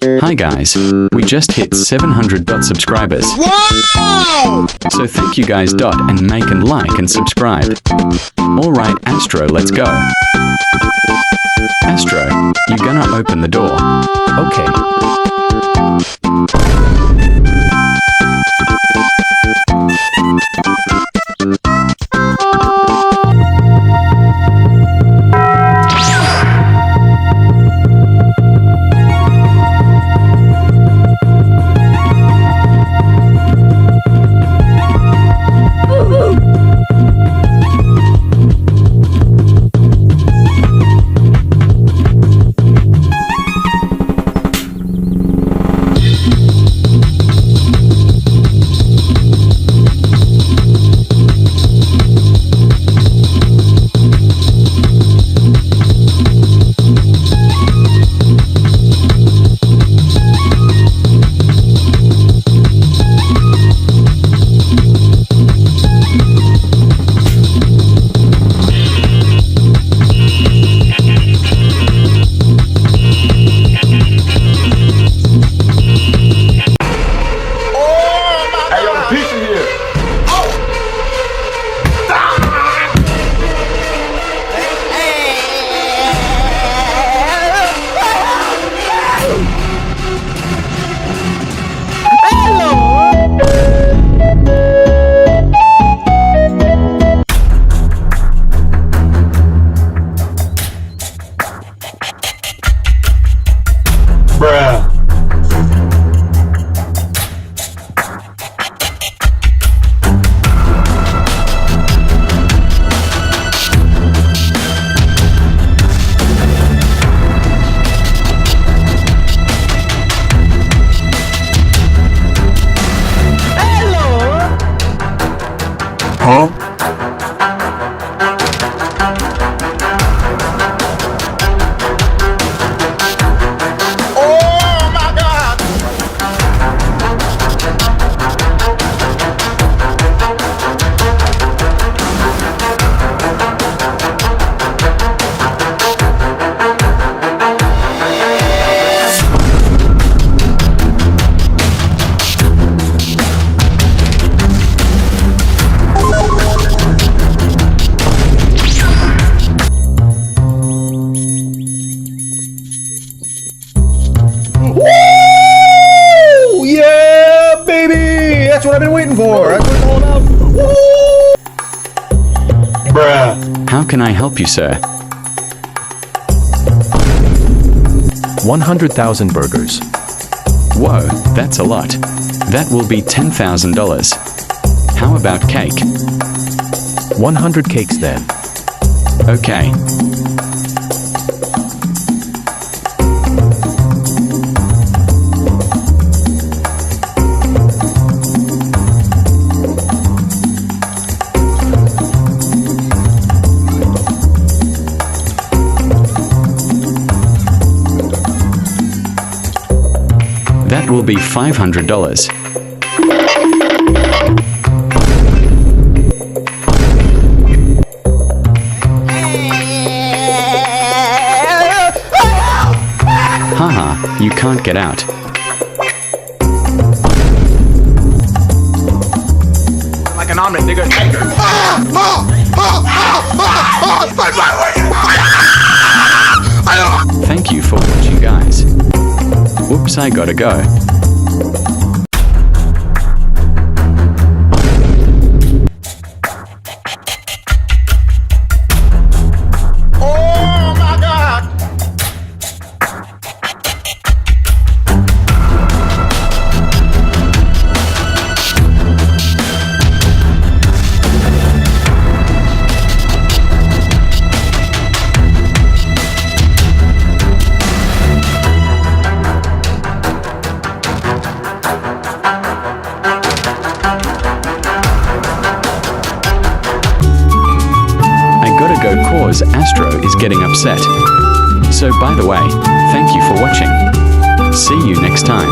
Hi guys, we just hit 700 subscribers. Wow! So thank you guys and make and like and subscribe. Alright Astro, let's go. Astro, you gonna open the door? Okay. Woo! Yeah, baby! That's what I've been waiting for. That's what it's all about. Woo! Bruh. How can I help you, sir? 100,000 burgers. Whoa, that's a lot. That will be $10,000. How about cake? 100 cakes then. Okay. That will be $500. Haha, you can't get out. Like an omelet, nigga. Thank you for watching, guys. Whoops, I gotta go. Oh my God! Cause Astro is getting upset. So by the way, thank you for watching. See you next time.